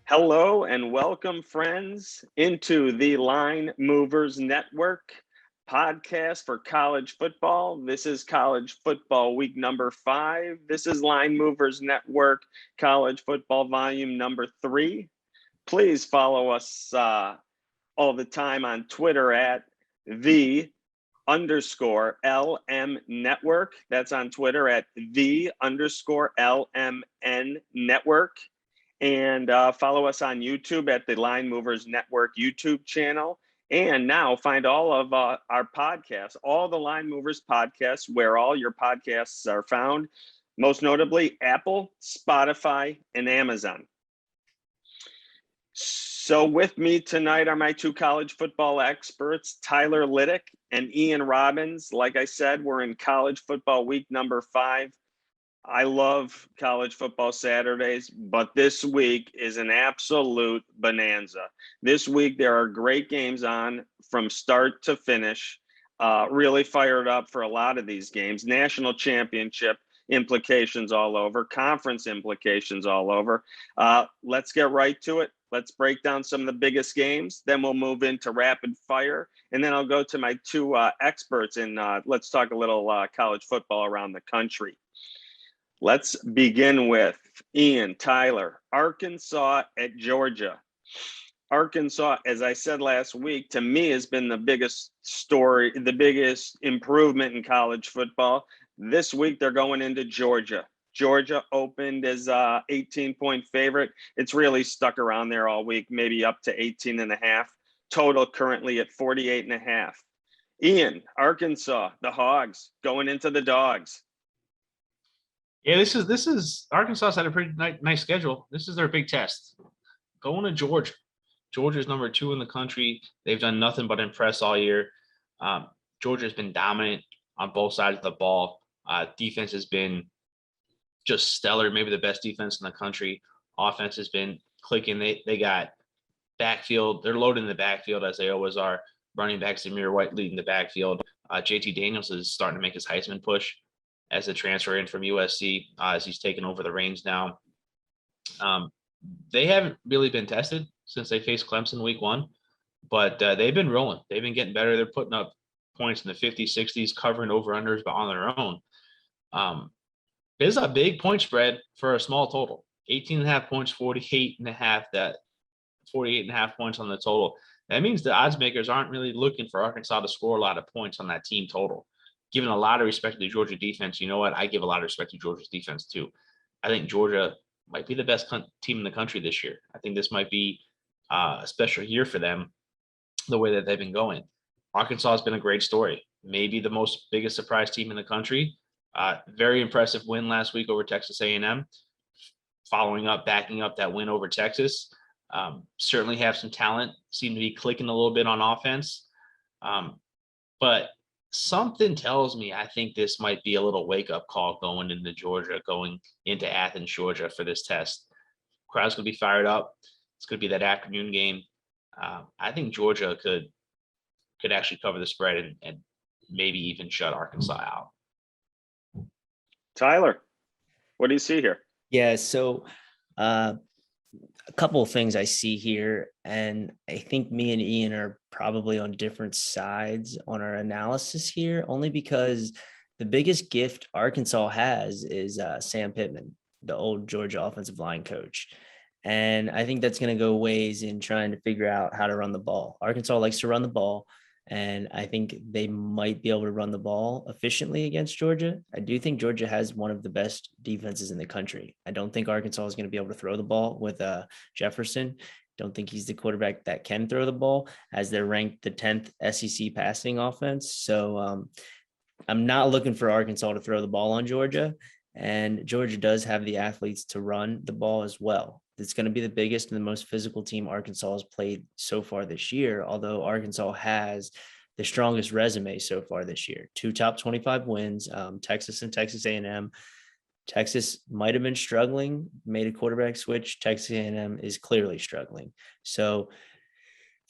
Hello and welcome, friends, into the Line Movers Network podcast for college football. This is college football week number 5. This is Line Movers Network college football volume number 3. Please follow us all the time on Twitter at _LM Network. That's on Twitter at _LMN Network. And follow us on YouTube at the Line Movers Network YouTube channel. And now find all of our podcasts, all the Line Movers podcasts, where all your podcasts are found, most notably Apple, Spotify, and Amazon. So with me tonight are my two college football experts, Tyler Liddick and Ian Robbins. Like I said, we're in college football week number 5. I love college football Saturdays, but this week is an absolute bonanza. This week, there are great games on from start to finish. Really fired up for a lot of these games. National championship implications all over, conference implications all over. Let's get right to it. Let's break down some of the biggest games. Then we'll move into rapid fire. And then I'll go to my two experts and let's talk a little college football around the country. Let's begin with Ian, Tyler, Arkansas at Georgia. Arkansas, as I said last week, to me has been the biggest story, the biggest improvement in college football. This week, they're going into Georgia. Georgia opened as a 18-point favorite. It's really stuck around there all week, maybe up to 18.5. Total currently at 48.5. Ian, Arkansas, the Hogs going into the Dogs. Yeah, this is Arkansas had a pretty nice schedule. This is their big test. Going to Georgia. Georgia's number 2 in the country. They've done nothing but impress all year. Georgia's been dominant on both sides of the ball. Defense has been just stellar, maybe the best defense in the country. Offense has been clicking. They got backfield. They're loaded in the backfield as they always are. Running back Zamir White leading the backfield. JT Daniels is starting to make his Heisman push as a transfer in from USC, as he's taken over the reins now. They haven't really been tested since they faced Clemson week 1, but they've been rolling. They've been getting better. They're putting up points in the 50s, 60s, covering over-unders, but on their own. There's a big point spread for a small total. 18.5 points, 48.5 points on the total. That means the odds makers aren't really looking for Arkansas to score a lot of points on that team total. Giving a lot of respect to the Georgia defense. You know what? I give a lot of respect to Georgia's defense too. I think Georgia might be the best team in the country this year. I think this might be a special year for them, the way that they've been going. Arkansas has been a great story. Maybe the biggest surprise team in the country. Very impressive win last week over Texas A&M. Backing up that win over Texas. Certainly have some talent. Seem to be clicking a little bit on offense. But something tells me I think this might be a little wake-up call going into Georgia, going into Athens, Georgia for this test. Crowd's going to be fired up. It's going to be that afternoon game. I think Georgia could actually cover the spread and maybe even shut Arkansas out. Tyler, what do you see here? Yeah, so a couple of things I see here, and I think me and Ian are probably on different sides on our analysis here, only because the biggest gift Arkansas has is Sam Pittman, the old Georgia offensive line coach. And I think that's going to go ways in trying to figure out how to run the ball. Arkansas likes to run the ball, and I think they might be able to run the ball efficiently against Georgia. I do think Georgia has one of the best defenses in the country. I don't think Arkansas is going to be able to throw the ball with Jefferson. Don't think he's the quarterback that can throw the ball, as they're ranked the 10th SEC passing offense. So I'm not looking for Arkansas to throw the ball on Georgia. And Georgia does have the athletes to run the ball as well. It's going to be the biggest and the most physical team Arkansas has played so far this year, although Arkansas has the strongest resume so far this year. 2 top 25 wins, Texas and Texas A&M. Texas might have been struggling, made a quarterback switch. Texas A&M is clearly struggling. So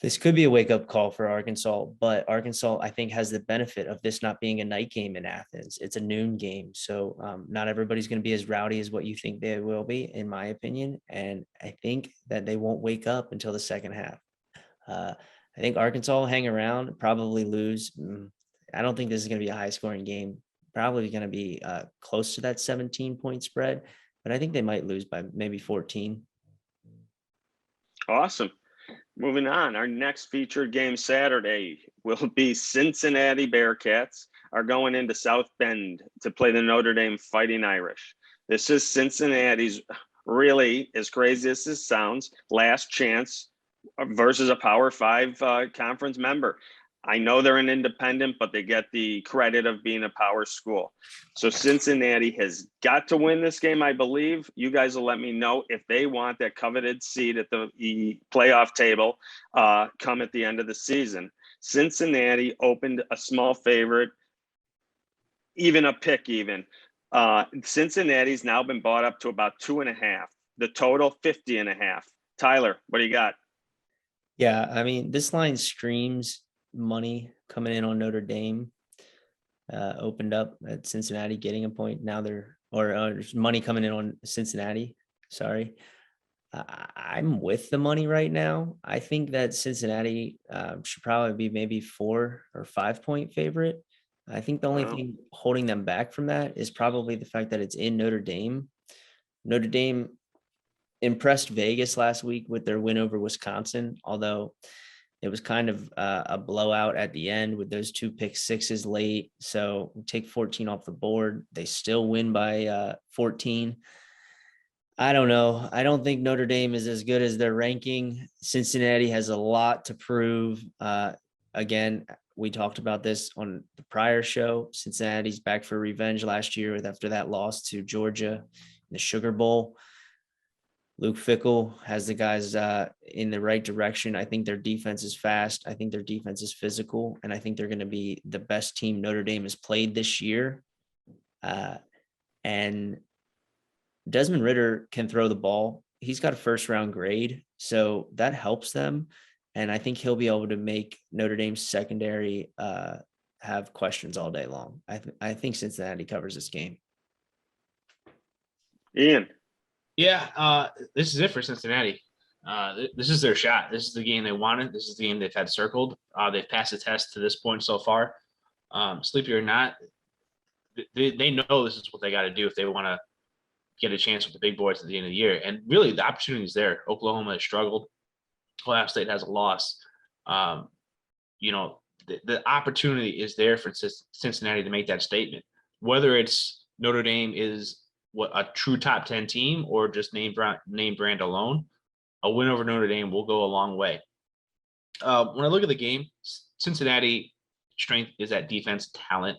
This could be a wake-up call for Arkansas, but Arkansas, I think, has the benefit of this not being a night game in Athens. It's a noon game, so not everybody's going to be as rowdy as what you think they will be, in my opinion. And I think that they won't wake up until the second half. I think Arkansas will hang around, probably lose. I don't think this is going to be a high-scoring game. Probably going to be close to that 17-point spread, but I think they might lose by maybe 14. Awesome. Moving on, our next featured game Saturday will be Cincinnati Bearcats are going into South Bend to play the Notre Dame Fighting Irish. This is Cincinnati's, really, as crazy as this sounds, last chance versus a Power 5 conference member. I know they're an independent, but they get the credit of being a power school. So Cincinnati has got to win this game, I believe. You guys will let me know if they want that coveted seat at the playoff table come at the end of the season. Cincinnati opened a small favorite, even a pick even. Cincinnati's now been bought up to about 2.5. The total 50.5. Tyler, what do you got? Yeah, I mean, this line screams money coming in on Notre Dame. Opened up at Cincinnati getting a point. Now there's money coming in on Cincinnati. Sorry. I'm with the money right now. I think that Cincinnati should probably be maybe 4 or 5 point favorite. I think the only thing holding them back from that is probably the fact that it's in Notre Dame. Notre Dame impressed Vegas last week with their win over Wisconsin, although it was kind of a blowout at the end with those 2 pick sixes late. So take 14 off the board. They still win by 14. I don't know. I don't think Notre Dame is as good as their ranking. Cincinnati has a lot to prove. Again, we talked about this on the prior show. Cincinnati's back for revenge last year after that loss to Georgia in the Sugar Bowl. Luke Fickell has the guys in the right direction. I think their defense is fast. I think their defense is physical. And I think they're going to be the best team Notre Dame has played this year. And Desmond Ridder can throw the ball. He's got a first-round grade, so that helps them. And I think he'll be able to make Notre Dame's secondary have questions all day long. I think Cincinnati covers this game. Ian. Yeah, this is it for Cincinnati. This is their shot. This is the game they wanted. This is the game they've had circled. They've passed the test to this point so far. Sleepy or not, they know this is what they got to do if they want to get a chance with the big boys at the end of the year. And really, the opportunity is there. Oklahoma has struggled. Ohio State has a loss. The opportunity is there for Cincinnati to make that statement. Whether it's Notre Dame is a true top 10 team or just name brand alone, a win over Notre Dame will go a long way. When I look at the game, Cincinnati strength is that defense talent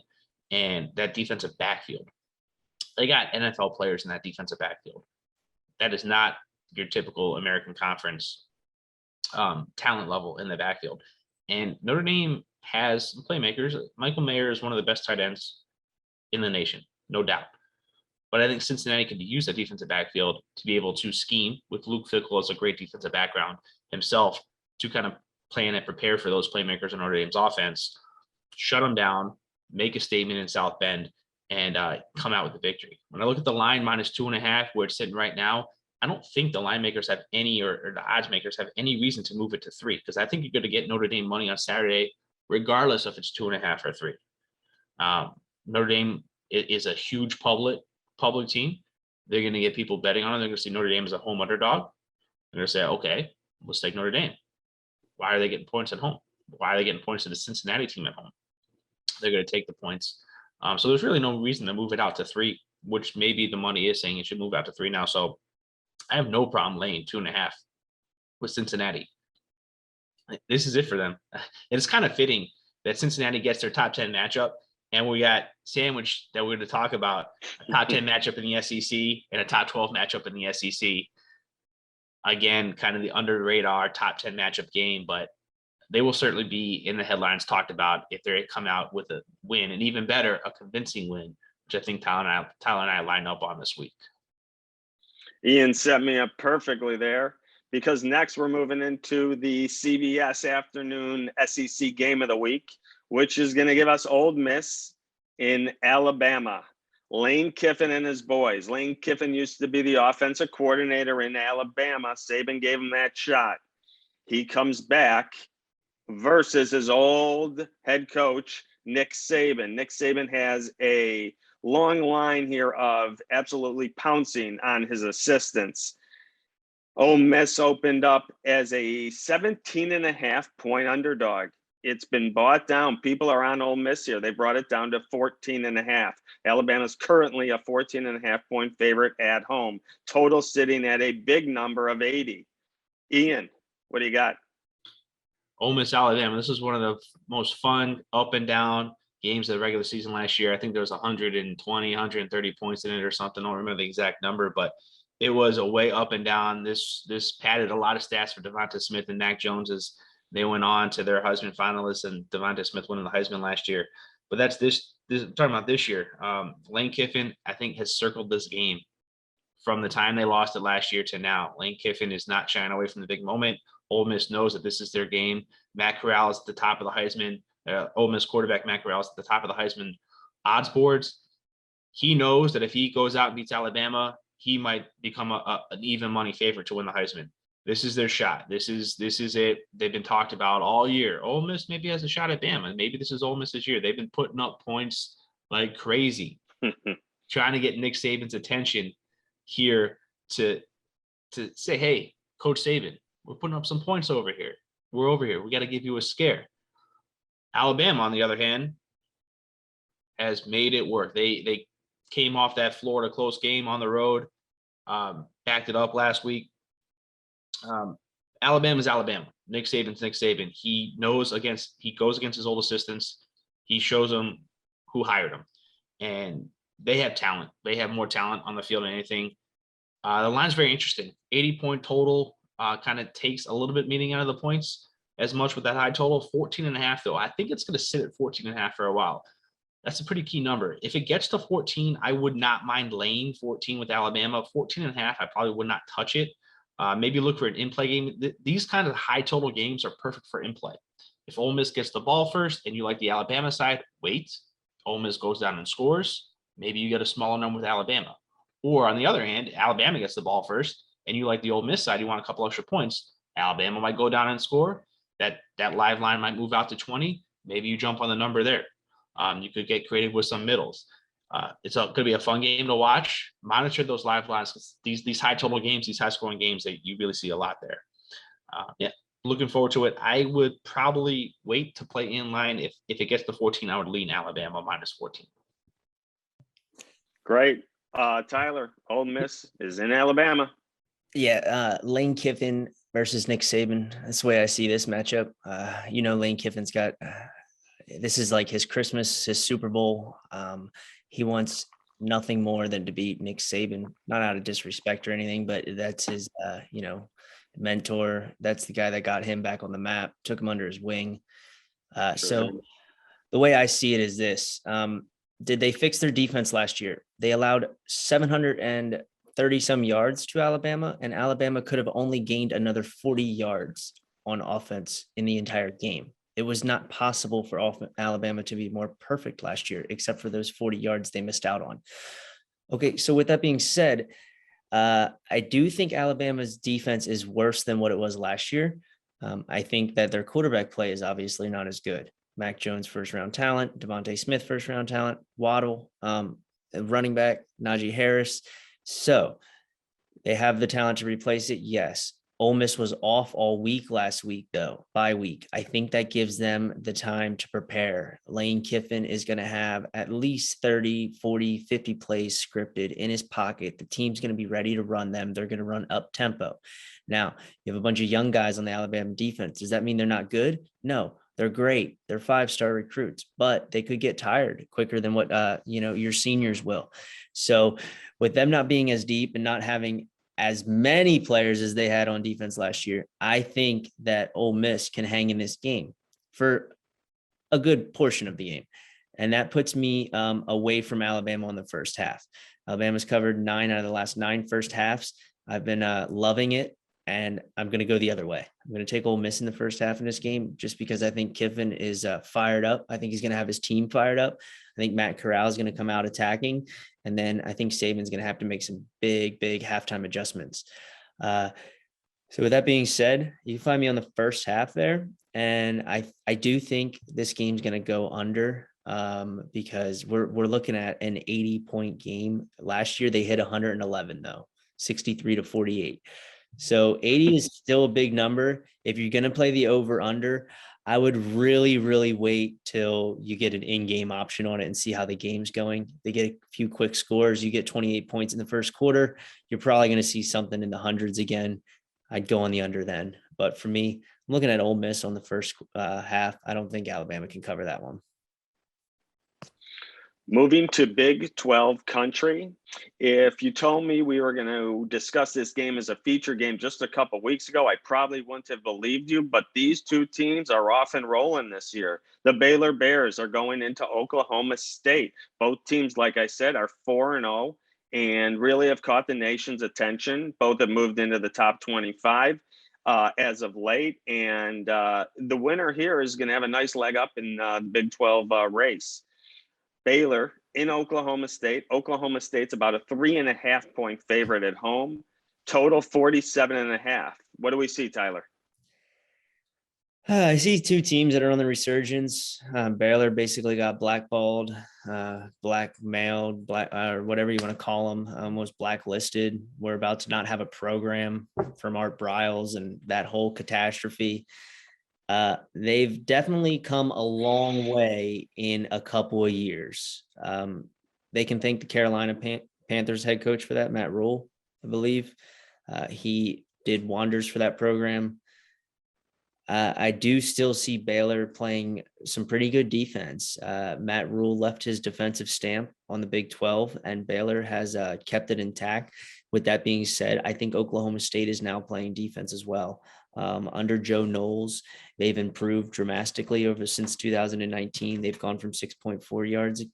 and that defensive backfield. They got NFL players in that defensive backfield. That is not your typical American Conference talent level in the backfield. And Notre Dame has playmakers. Michael Mayer is one of the best tight ends in the nation, no doubt. But I think Cincinnati could use that defensive backfield to be able to scheme with Luke Fickell as a great defensive background himself to kind of plan and prepare for those playmakers in Notre Dame's offense, shut them down, make a statement in South Bend, and come out with the victory. When I look at the line -2.5, where it's sitting right now, I don't think the line makers have any, or the odds makers have any reason to move it to 3, because I think you're going to get Notre Dame money on Saturday, regardless if it's 2.5 or 3. Notre Dame is a huge public team. They're going to get people betting on it. They're going to see Notre Dame as a home underdog. They're going to say, okay, let's take Notre Dame. Why are they getting points at home? Why are they getting points to the Cincinnati team at home? They're going to take the points. So there's really no reason to move it out to 3, which maybe the money is saying it should move out to 3 now. So I have no problem laying 2.5 with Cincinnati. This is it for them. And it's kind of fitting that Cincinnati gets their top 10 matchup, and we got sandwiched that we're going to talk about a top 10 matchup in the SEC and a top 12 matchup in the SEC. Again, kind of the under the radar top 10 matchup game, but they will certainly be in the headlines talked about if they come out with a win, and even better, a convincing win, which I think Tyler and I line up on this week. Ian set me up perfectly there. because next we're moving into the CBS afternoon SEC game of the week, which is going to give us Ole Miss in Alabama. Lane Kiffin and his boys. Lane Kiffin used to be the offensive coordinator in Alabama. Saban gave him that shot. He comes back versus his old head coach, Nick Saban. Nick Saban has a long line here of absolutely pouncing on his assistants. Ole Miss opened up as a 17.5-point underdog. It's been bought down. People are on Ole Miss here. They brought it down to 14.5. Alabama's currently a 14.5-point favorite at home. Total sitting at a big number of 80. Ian, what do you got? Ole Miss, Alabama. This is one of the most fun up and down games of the regular season last year. I think there was 120, 130 points in it or something. I don't remember the exact number, but it was a way up and down. This padded a lot of stats for Devonta Smith and Mac Jones as they went on to their Heisman finalists, and Devonta Smith winning the Heisman last year. But that's this I'm talking about this year. Lane Kiffin, I think, has circled this game from the time they lost it last year to now. Lane Kiffin is not shying away from the big moment. Ole Miss knows that this is their game. Matt Corral is at the top of the Heisman. Ole Miss quarterback Matt Corral is at the top of the Heisman odds boards. He knows that if he goes out and beats Alabama, he might become an even money favorite to win the Heisman. This is their shot. This is it. They've been talked about all year. Ole Miss maybe has a shot at Bama. Maybe this is Ole Miss's year. They've been putting up points like crazy, trying to get Nick Saban's attention here to say, hey, Coach Saban, we're putting up some points over here. We're over here. We got to give you a scare. Alabama, on the other hand, has made it work. They came off that Florida close game on the road, backed it up last week. Alabama's Alabama. Nick Saban's Nick Saban. He goes against his old assistants. He shows them who hired him. And they have talent. They have more talent on the field than anything. The line's very interesting. 80-point total kind of takes a little bit meaning out of the points as much with that high total. 14.5, though. I think it's going to sit at 14.5 for a while. That's a pretty key number. If it gets to 14, I would not mind laying 14 with Alabama. 14.5, I probably would not touch it. Maybe look for an in-play game. These kind of high total games are perfect for in-play. If Ole Miss gets the ball first and you like the Alabama side, wait. Ole Miss goes down and scores. Maybe you get a smaller number with Alabama. Or on the other hand, Alabama gets the ball first and you like the Ole Miss side, you want a couple extra points. Alabama might go down and score. That live line might move out to 20. Maybe you jump on the number there. You could get creative with some middles. It's going to be a fun game to watch. Monitor those live lines, because these high total games, these high scoring games, that you really see a lot there. Looking forward to it. I would probably wait to play in line. If it gets to 14, I would lean Alabama minus 14. Great. Tyler, Ole Miss is in Alabama. Yeah, Lane Kiffin versus Nick Saban. That's the way I see this matchup. Lane Kiffin's got this is like his Christmas, his Super Bowl. He wants nothing more than to beat Nick Saban, not out of disrespect or anything, but that's his, mentor. That's the guy that got him back on the map, took him under his wing. So the way I see it is this. Did they fix their defense last year? They allowed 730 some yards to Alabama, and Alabama could have only gained another 40 yards on offense in the entire game. It was not possible for Alabama to be more perfect last year, except for those 40 yards they missed out on. Okay, so with that being said, I do think Alabama's defense is worse than what it was last year. I think that their quarterback play is obviously not as good. Mac Jones, first-round talent. Devonta Smith, first-round talent. Waddle, running back. Najee Harris. So they have the talent to replace it, yes. Ole Miss was off all week last week, though, bye week. I think that gives them the time to prepare. Lane Kiffin is going to have at least 30, 40, 50 plays scripted in his pocket. The team's going to be ready to run them. They're going to run up tempo. Now, you have a bunch of young guys on the Alabama defense. Does that mean they're not good? No, they're great. They're 5-star recruits, but they could get tired quicker than what, your seniors will. So with them not being as deep and not having as many players as they had on defense last year, I think that Ole Miss can hang in this game for a good portion of the game. And that puts me away from Alabama on the first half. Alabama's covered 9 out of the last 9 first halves. I've been loving it. and I'm going to go the other way. I'm going to take Ole Miss in the first half in this game just because I think Kivin is fired up. I think he's going to have his team fired up. I think Matt Corral is going to come out attacking, and then I think Saban's going to have to make some big halftime adjustments. So with that being said, you can find me on the first half there, and I do think this game's going to go under because we're looking at an 80-point game. Last year they hit 111 though, 63-48. So 80 is still a big number. If you're going to play the over under, I would really wait till you get an in-game option on it and see how the game's going. They get a few quick scores. You get 28 points in the first quarter. You're probably going to see something in the hundreds again. I'd go on the under then. But for me, I'm looking at Ole Miss on the first half. I don't think Alabama can cover that one. Moving to Big 12 country, if you told me we were going to discuss this game as a feature game just a couple weeks ago, I probably wouldn't have believed you, but these two teams are off and rolling this year. The Baylor Bears are going into Oklahoma State. Both teams, like I said, are 4-0 and really have caught the nation's attention. Both have moved into the top 25 as of late, and the winner here is going to have a nice leg up in the Big 12 race. Baylor in Oklahoma State. Oklahoma State's about a 3.5 point favorite at home. Total 47.5. What do we see, Tyler? I see two teams that are on the resurgence. Baylor basically got blackballed, blackmailed, or whatever you want to call them, was blacklisted. We're about to not have a program from Art Briles and that whole catastrophe. They've definitely come a long way in a couple of years. They can thank the Carolina Panthers head coach for that, Matt Rule, I believe. He did wonders for that program. I do still see Baylor playing some pretty good defense. Matt Rule left his defensive stamp on the Big 12, and Baylor has kept it intact. With that being said, I think Oklahoma State is now playing defense as well. Under Joe Knowles, they've improved dramatically since 2019. They've gone from 6.4 yards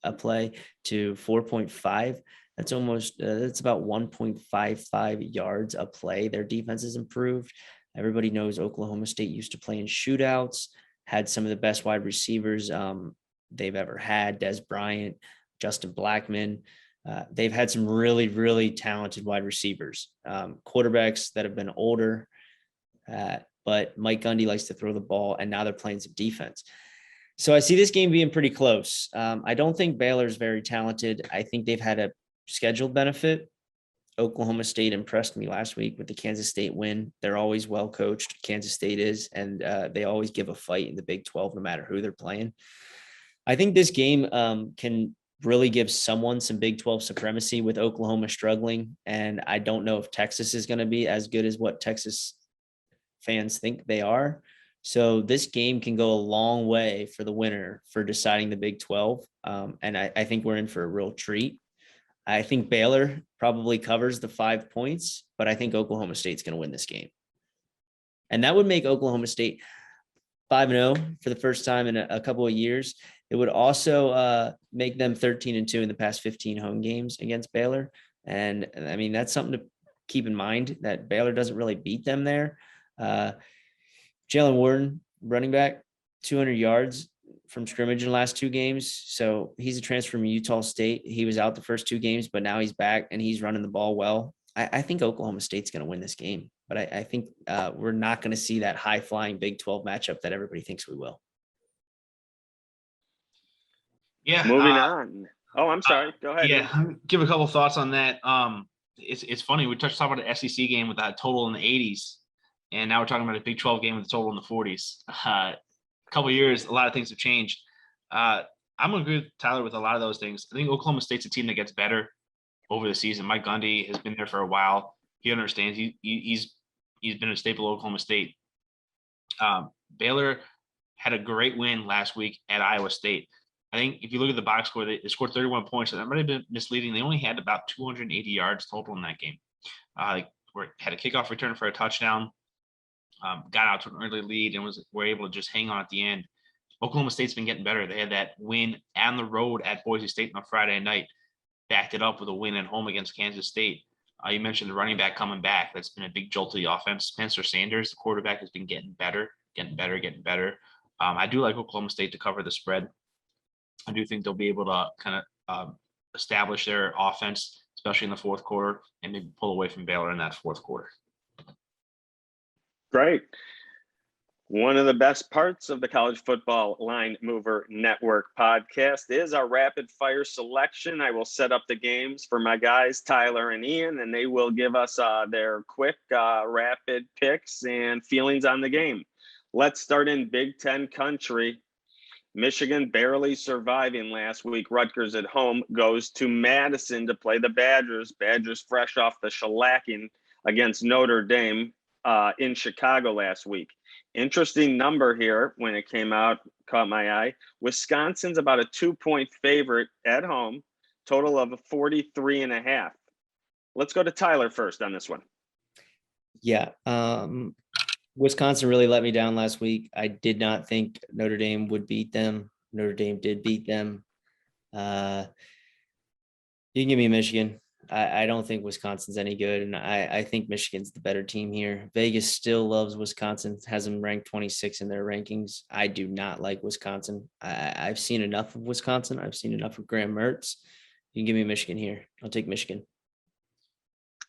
a play to 4.5. That's about 1.55 yards a play. Their defense has improved. Everybody knows Oklahoma State used to play in shootouts, had some of the best wide receivers they've ever had, Des Bryant, Justin Blackmon. They've had some really talented wide receivers, quarterbacks that have been older, but Mike Gundy likes to throw the ball, and now they're playing some defense. So I see this game being pretty close. I don't think Baylor's very talented. I think they've had a scheduled benefit. Oklahoma State impressed me last week with the Kansas State win. They're always well coached. Kansas State is, and they always give a fight in the Big 12, no matter who they're playing. I think this game can really give someone some Big 12 supremacy with Oklahoma struggling. And I don't know if Texas is going to be as good as what Texas fans think they are. So this game can go a long way for the winner for deciding the Big 12. And I think we're in for a real treat. I think Baylor probably covers the 5 points, but I think Oklahoma State's going to win this game. And that would make Oklahoma State 5-0 for the first time in a couple of years. It would also make them 13-2 in the past 15 home games against Baylor. And I mean, that's something to keep in mind, that Baylor doesn't really beat them there. Jalen Warren, running back, 200 yards from scrimmage in the last 2 games. So he's a transfer from Utah State. He was out the first 2 games, but now he's back and he's running the ball well. I think Oklahoma State's going to win this game, but I think we're not going to see that high-flying Big 12 matchup that everybody thinks we will. Yeah. Moving on. Oh, I'm sorry. Go ahead. Yeah, give a couple thoughts on that. It's funny. We talked about an SEC game with that total in the 80s, and now we're talking about a Big 12 game with a total in the 40s. A couple of years, a lot of things have changed. I'm going to agree with Tyler with a lot of those things. I think Oklahoma State's a team that gets better over the season. Mike Gundy has been there for a while. He understands. He's been a staple of Oklahoma State. Baylor had a great win last week at Iowa State. I think if you look at the box score, they scored 31 points. And that might have been misleading. They only had about 280 yards total in that game. Had a kickoff return for a touchdown, got out to an early lead, and were able to just hang on at the end. Oklahoma State's been getting better. They had that win on the road at Boise State on Friday night, backed it up with a win at home against Kansas State. You mentioned the running back coming back. That's been a big jolt to the offense. Spencer Sanders, the quarterback, has been getting better. I do like Oklahoma State to cover the spread. I do think they'll be able to kind of establish their offense, especially in the fourth quarter, and maybe pull away from Baylor in that fourth quarter. Great. One of the best parts of the College Football Line Mover Network podcast is our rapid fire selection. I will set up the games for my guys, Tyler and Ian, and they will give us their quick rapid picks and feelings on the game. Let's start in Big Ten country. Michigan barely surviving last week. Rutgers at home goes to Madison to play the Badgers. Badgers fresh off the shellacking against Notre Dame in Chicago last week. Interesting number here when it came out, caught my eye. Wisconsin's about a 2-point favorite at home, total of 43.5. Let's go to Tyler first on this one. Yeah. Wisconsin really let me down last week. I did not think Notre Dame would beat them. Notre Dame did beat them. You can give me Michigan. I don't think Wisconsin's any good, and I think Michigan's the better team here. Vegas still loves Wisconsin, has them ranked 26 in their rankings. I do not like Wisconsin. I've seen enough of Wisconsin. I've seen enough of Graham Mertz. You can give me Michigan here. I'll take Michigan.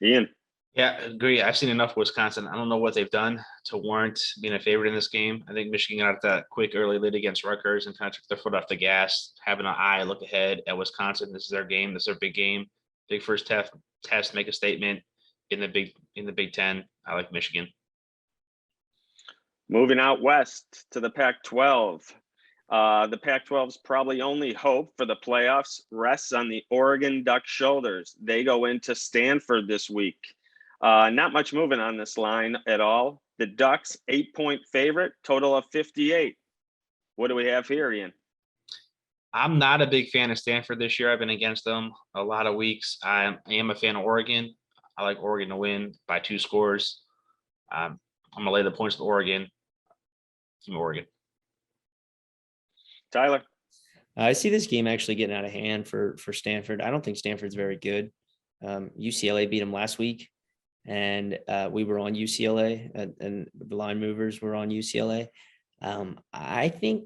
Ian. Yeah, agree. I've seen enough of Wisconsin. I don't know what they've done to warrant being a favorite in this game. I think Michigan got that quick early lead against Rutgers and kind of took their foot off the gas, having an eye look ahead at Wisconsin. This is their game. This is their big game. Big first test, make a statement in the Big Ten. I like Michigan. Moving out west to the Pac-12. The Pac-12's probably only hope for the playoffs rests on the Oregon Ducks' shoulders. They go into Stanford this week. Not much moving on this line at all. The Ducks, 8-point favorite, total of 58. What do we have here, Ian? I'm not a big fan of Stanford this year. I've been against them a lot of weeks. I am a fan of Oregon. I like Oregon to win by 2 scores. I'm going to lay the points to Oregon. Team Oregon. Tyler? I see this game actually getting out of hand for Stanford. I don't think Stanford's very good. UCLA beat them last week, and we were on UCLA, and the line movers were on UCLA. I think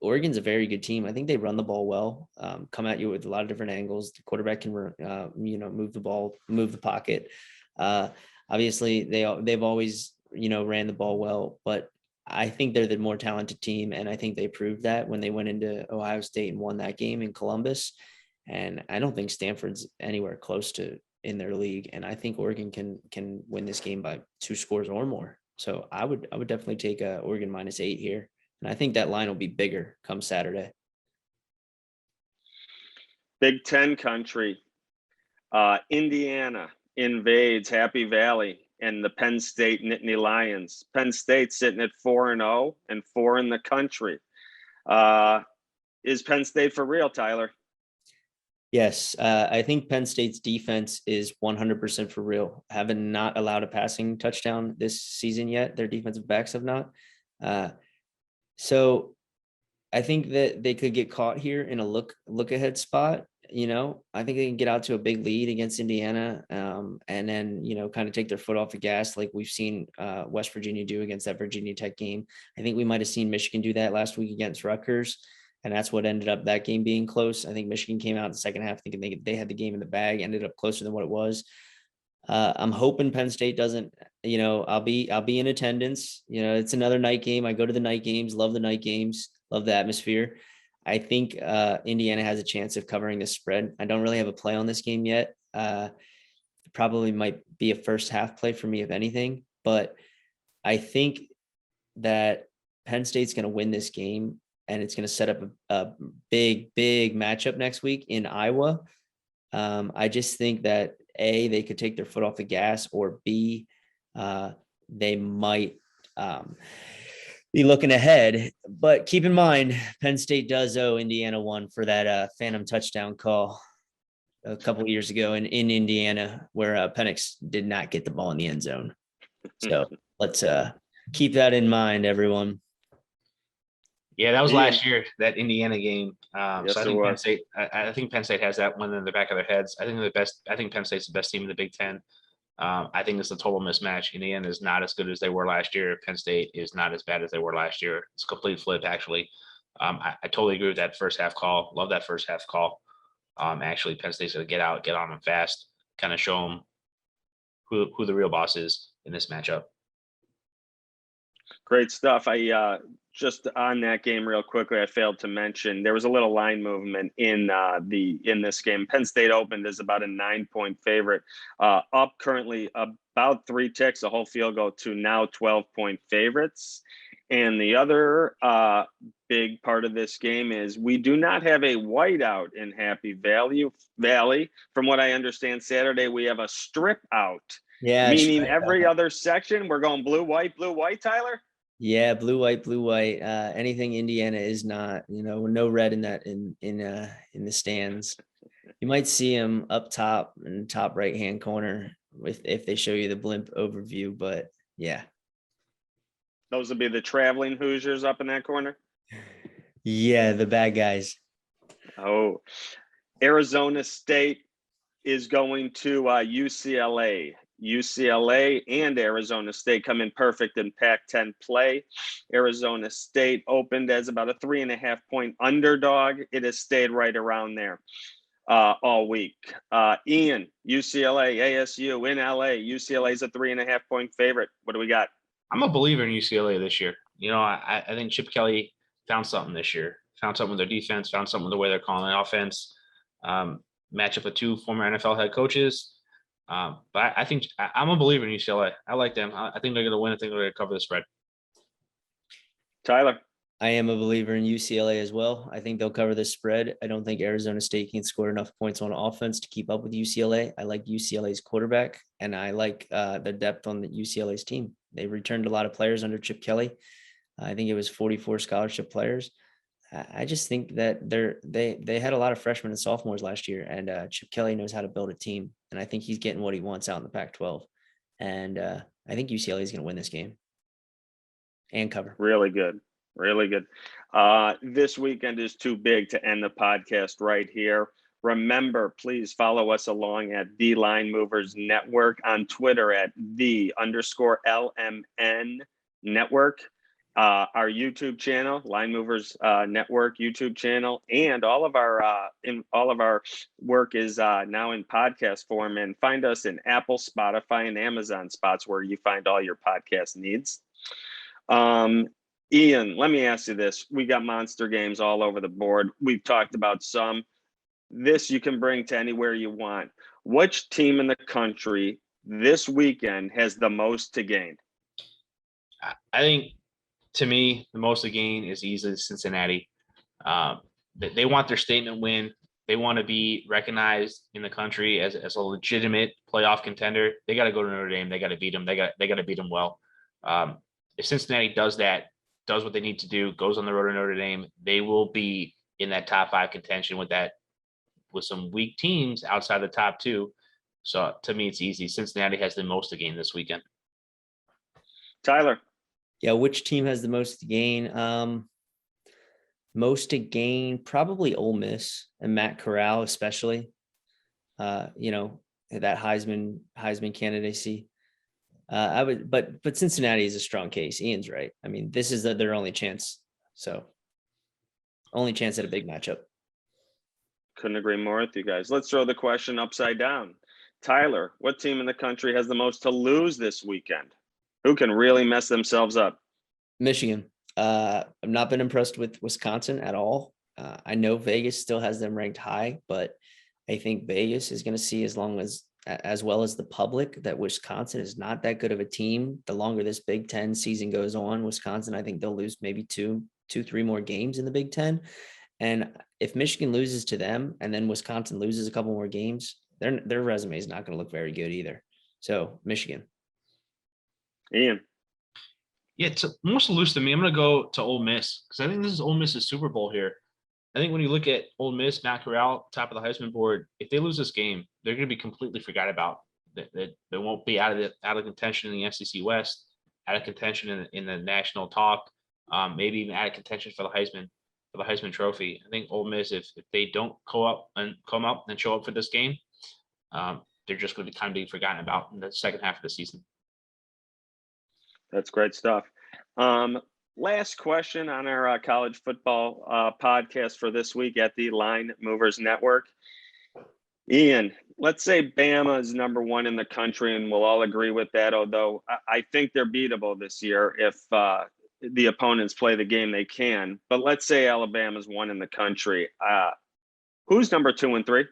Oregon's a very good team. I think they run the ball well, come at you with a lot of different angles. The quarterback can, move the ball, move the pocket. Obviously, they've always, ran the ball well, but I think they're the more talented team, and I think they proved that when they went into Ohio State and won that game in Columbus. And I don't think Stanford's anywhere close to in their league, and I think Oregon can win this game by 2 scores or more. So I would definitely take Oregon -8 here. And I think that line will be bigger come Saturday. Big Ten country. Indiana invades Happy Valley and the Penn State Nittany Lions. Penn State sitting at 4-0 and 4 in the country. Is Penn State for real, Tyler? Yes, I think Penn State's defense is 100% for real. Haven't not allowed a passing touchdown this season yet. Their defensive backs have not. So I think that they could get caught here in a look ahead spot. I think they can get out to a big lead against Indiana, and then, kind of take their foot off the gas like we've seen West Virginia do against that Virginia Tech game. I think we might have seen Michigan do that last week against Rutgers, and that's what ended up that game being close. I think Michigan came out in the second half thinking they had the game in the bag, ended up closer than what it was. I'm hoping Penn State doesn't, I'll be in attendance. It's another night game. I go to the night games, love the night games, love the atmosphere. I think Indiana has a chance of covering the spread. I don't really have a play on this game yet. Probably might be a first half play for me, if anything, but I think that Penn State's going to win this game, and it's going to set up a big matchup next week in Iowa. I just think that A, they could take their foot off the gas, or B, they might be looking ahead. But keep in mind, Penn State does owe Indiana one for that phantom touchdown call a couple of years ago in Indiana, where Penix did not get the ball in the end zone. So let's keep that in mind, everyone. Yeah, that was Ian. last year, that Indiana game. Yes, So I it think Penn was. State, I think Penn State has that one in the back of their heads. I think Penn State's the best team in the Big Ten. I think it's a total mismatch. Indiana is not as good as they were last year. Penn State is not as bad as they were last year. It's a complete flip, actually. I totally agree with that first half call. Love that first half call. Actually, Penn State's going to get on them fast, kind of show them who the real boss is in this matchup. Great stuff. I just on that game real quickly, I failed to mention there was a little line movement in this game. Penn State opened as about a 9-point favorite, up currently about 3 ticks, a whole field goal to now 12-point favorites. And the other big part of this game is we do not have a whiteout in Happy Valley. From what I understand, Saturday we have a strip out. Yeah. Meaning every other section we're going blue, white, Tyler. Yeah, blue, white. Anything Indiana is not, no red in that in the stands. You might see them up top in the top right hand corner if they show you the blimp overview, but yeah. Those would be the traveling Hoosiers up in that corner. Yeah, the bad guys. Oh, Arizona State is going to UCLA. UCLA and Arizona State come in perfect in Pac-10 play. Arizona State opened as about a 3.5-point underdog. It has stayed right around there all week. Ian, UCLA, ASU in LA. UCLA is a 3.5-point favorite. What do we got? I'm a believer in UCLA this year. I think Chip Kelly found something this year. Found something with their defense. Found something with the way they're calling offense. Matchup of 2 former NFL head coaches. But I think I'm a believer in UCLA. I like them. I think they're going to win. I think they're going to cover the spread. Tyler. I am a believer in UCLA as well. I think they'll cover the spread. I don't think Arizona State can score enough points on offense to keep up with UCLA. I like UCLA's quarterback, and I like the depth on the UCLA's team. They returned a lot of players under Chip Kelly. I think it was 44 scholarship players. I just think that they had a lot of freshmen and sophomores last year, and Chip Kelly knows how to build a team, and I think he's getting what he wants out in the Pac-12. And I think UCLA is going to win this game and cover. Really good. This weekend is too big to end the podcast right here. Remember, please follow us along at the Line Movers Network on Twitter at _LMN Network. Our YouTube channel, Line Movers Network YouTube channel, and all of our work is now in podcast form. And find us in Apple, Spotify, and Amazon spots where you find all your podcast needs. Ian, let me ask you this: we got monster games all over the board. We've talked about some. This you can bring to anywhere you want. Which team in the country this weekend has the most to gain? I think, to me, the most to gain is easily Cincinnati. They want their statement win. They want to be recognized in the country as a legitimate playoff contender. They got to go to Notre Dame. They got to beat them. They got to beat them well. If Cincinnati does what they need to do, goes on the road to Notre Dame, they will be in that top 5 contention with some weak teams outside the top 2. So to me, it's easy. Cincinnati has the most to gain this weekend. Tyler. Yeah, which team has the most to gain? Most to gain, probably Ole Miss and Matt Corral, especially. That Heisman candidacy. But Cincinnati is a strong case. Ian's right. I mean, this is their only chance. So, only chance at a big matchup. Couldn't agree more with you guys. Let's throw the question upside down. Tyler, what team in the country has the most to lose this weekend? Who can really mess themselves up? Michigan. I've not been impressed with Wisconsin at all. I know Vegas still has them ranked high, but I think Vegas is going to see as well as the public that Wisconsin is not that good of a team. The longer this Big Ten season goes on, Wisconsin, I think they'll lose maybe 2-3 more games in the Big Ten. And if Michigan loses to them and then Wisconsin loses a couple more games, their resume is not going to look very good either. So Michigan. Ian. Yeah, it's most to lose to me. I'm going to go to Ole Miss because I think this is Ole Miss's Super Bowl here. I think when you look at Ole Miss, Matt Corral, top of the Heisman board, if they lose this game, they're going to be completely forgot about. They won't be out of contention in the SEC West, out of contention in the national talk. maybe even add contention for the Heisman Trophy. I think Ole Miss, if they don't come up and show up for this game, they're just going to kind of be forgotten about in the second half of the season. That's great stuff. Last question on our college football podcast for this week at the Line Movers Network. Ian, let's say Bama is number one in the country, and we'll all agree with that, although I think they're beatable this year if the opponents play the game they can. But let's say Alabama's one in the country. Who's number 2 and 3?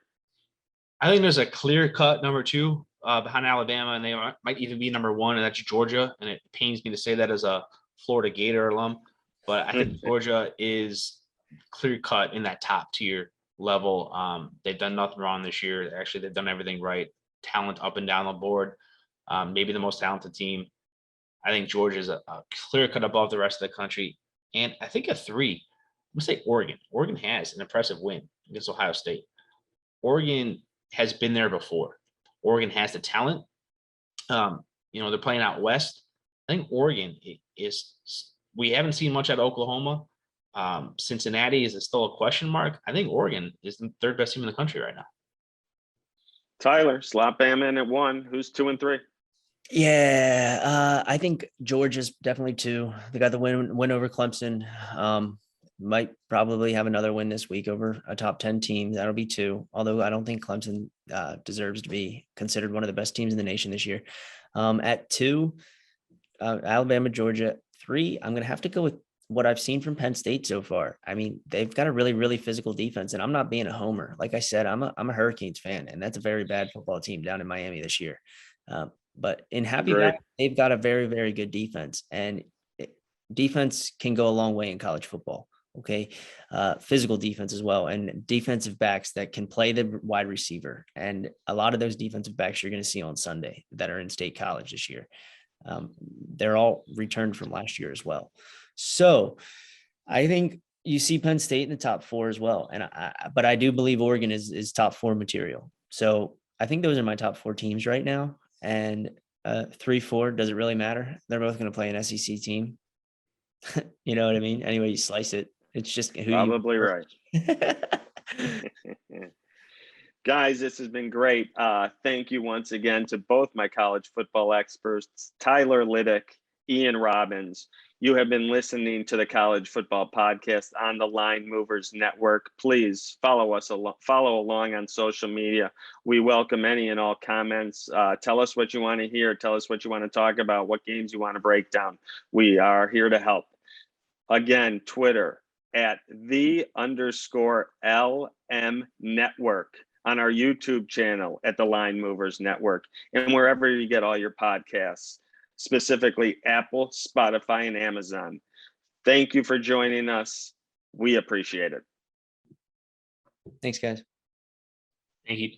I think there's a clear-cut number 2 behind Alabama, and they might even be number 1, and that's Georgia. And it pains me to say that as a Florida Gator alum, but I think Georgia is clear-cut in that top tier level. They've done nothing wrong this year. Actually, they've done everything right. Talent up and down the board. Maybe the most talented team. I think Georgia is a clear-cut above the rest of the country. And I think a 3, I'm going to say Oregon. Oregon has an impressive win against Ohio State. Oregon has been there before. Oregon has the talent. They're playing out west. I think Oregon is. We haven't seen much out of Oklahoma. Cincinnati is still a question mark. I think Oregon is the 3rd best team in the country right now. Tyler, slot Bama in at 1. Who's 2 and 3? Yeah, I think Georgia's definitely 2. They got the win over Clemson. Might probably have another win this week over a top 10 team. That'll be 2. Although I don't think Clemson deserves to be considered one of the best teams in the nation this year. At 2, Alabama, Georgia. 3, I'm going to have to go with what I've seen from Penn State so far. I mean, they've got a really, really physical defense, and I'm not being a homer. Like I said, I'm a Hurricanes fan, and that's a very bad football team down in Miami this year. But in Happy Valley, they've got a very, very good defense, and defense can go a long way in college football. Okay. Physical defense as well, and defensive backs that can play the wide receiver. And a lot of those defensive backs you're going to see on Sunday that are in State College this year. They're all returned from last year as well. So I think you see Penn State in the top 4 as well. But I do believe Oregon is top 4 material. So I think those are my top 4 teams right now. And 3, 4, does it really matter? They're both going to play an SEC team. You know what I mean? Anyway, you slice it. It's just who probably right. Guys, this has been great. Thank you once again to both my college football experts, Tyler Liddick, Ian Robbins. You have been listening to the College Football Podcast on the Line Movers Network. Please follow along on social media. We welcome any and all comments. Tell us what you want to hear. Tell us what you want to talk about, what games you want to break down. We are here to help. Again, Twitter at @the_LM Network, on our YouTube channel at the Line Movers Network, and wherever you get all your podcasts, specifically Apple, Spotify, and Amazon. Thank you for joining us. We appreciate it. Thanks, guys. Thank you.